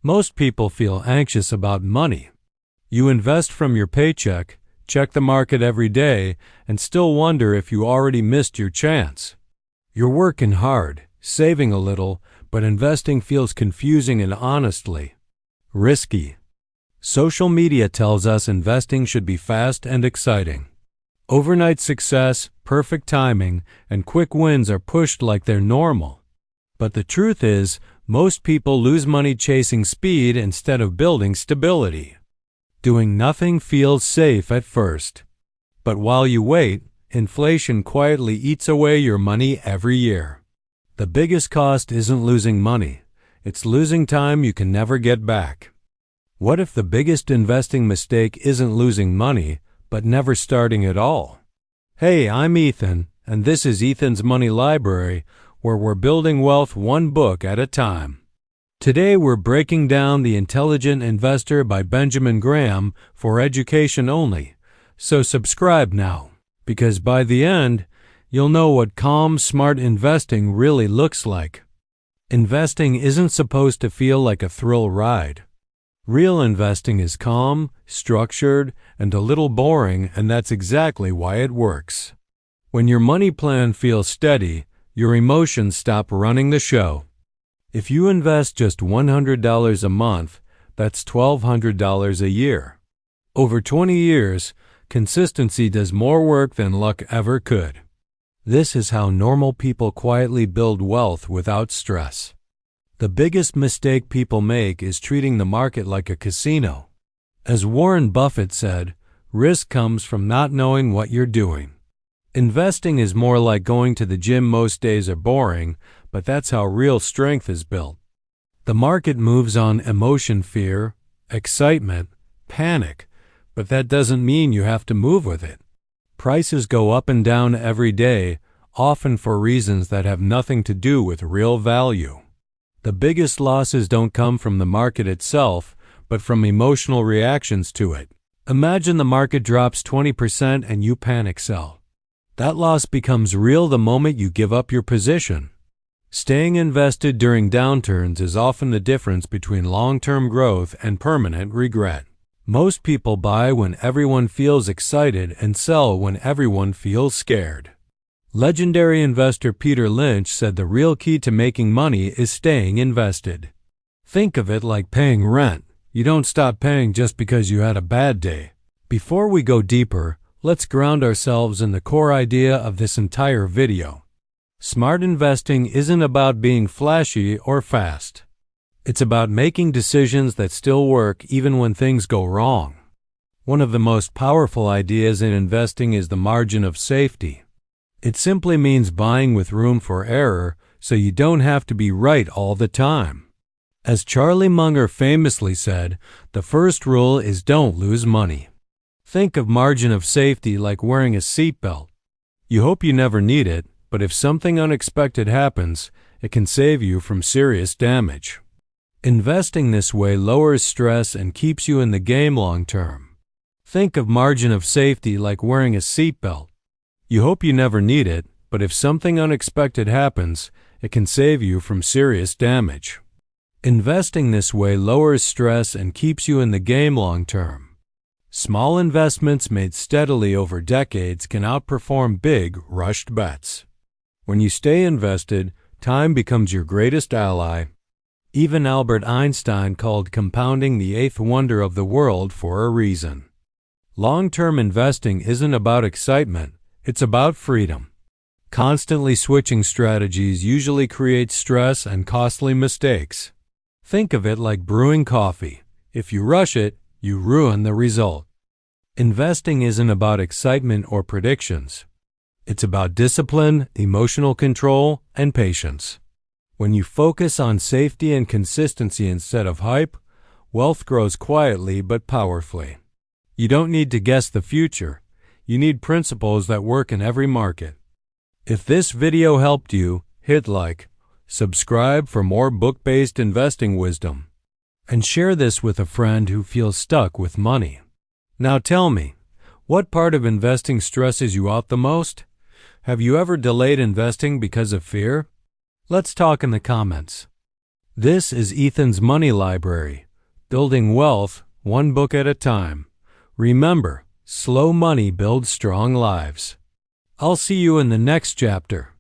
Most people feel anxious about money. You invest from your paycheck, check the market every day, and still wonder if you already missed your chance. You're working hard, saving a little, but investing feels confusing and honestly risky. Social media tells us investing should be fast and exciting. Overnight success, perfect timing, and quick wins are pushed like they're normal. But the truth is, most people lose money chasing speed instead of building stability. Doing nothing feels safe at first. But while you wait, inflation quietly eats away your money every year. The biggest cost isn't losing money. It's losing time you can never get back. What if the biggest investing mistake isn't losing money, but never starting at all? Hey, I'm Ethan, and this is Ethan's Money Library, where we're building wealth one book at a time. Today we're breaking down The Intelligent Investor by Benjamin Graham for education only, so subscribe now, because by the end, you'll know what calm, smart investing really looks like. Investing isn't supposed to feel like a thrill ride. Real investing is calm, structured, and a little boring, and that's exactly why it works. When your money plan feels steady, your emotions stop running the show. If you invest just $100 a month, that's $1,200 a year. Over 20 years, consistency does more work than luck ever could. This is how normal people quietly build wealth without stress. The biggest mistake people make is treating the market like a casino. As Warren Buffett said, risk comes from not knowing what you're doing. Investing is more like going to the gym. Most days are boring, but that's how real strength is built. The market moves on emotion, fear, excitement, panic, but that doesn't mean you have to move with it. Prices go up and down every day, often for reasons that have nothing to do with real value. The biggest losses don't come from the market itself, but from emotional reactions to it. Imagine the market drops 20% and you panic sell. That loss becomes real the moment you give up your position. Staying invested during downturns is often the difference between long-term growth and permanent regret. Most people buy when everyone feels excited and sell when everyone feels scared. Legendary investor Peter Lynch said the real key to making money is staying invested. Think of it like paying rent. You don't stop paying just because you had a bad day. Before we go deeper, let's ground ourselves in the core idea of this entire video. Smart investing isn't about being flashy or fast. It's about making decisions that still work even when things go wrong. One of the most powerful ideas in investing is the margin of safety. It simply means buying with room for error so you don't have to be right all the time. As Charlie Munger famously said, the first rule is don't lose money. Think of margin of safety like wearing a seatbelt. You hope you never need it, but if something unexpected happens, it can save you from serious damage. Investing this way lowers stress and keeps you in the game long term. Think of margin of safety like wearing a seatbelt. You hope you never need it, but if something unexpected happens, it can save you from serious damage. Investing this way lowers stress and keeps you in the game long term. Small investments made steadily over decades can outperform big, rushed bets. When you stay invested, time becomes your greatest ally. Even Albert Einstein called compounding the eighth wonder of the world for a reason. Long-term investing isn't about excitement. It's about freedom. Constantly switching strategies usually creates stress and costly mistakes. Think of it like brewing coffee. If you rush it, you ruin the result. Investing isn't about excitement or predictions. It's about discipline, emotional control, and patience. When you focus on safety and consistency instead of hype, wealth grows quietly but powerfully. You don't need to guess the future. You need principles that work in every market. If this video helped you, hit like, subscribe for more book-based investing wisdom, and share this with a friend who feels stuck with money. Now tell me, what part of investing stresses you out the most? Have you ever delayed investing because of fear? Let's talk in the comments. This is Ethan's Money Library, building wealth one book at a time. Remember, slow money builds strong lives. I'll see you in the next chapter.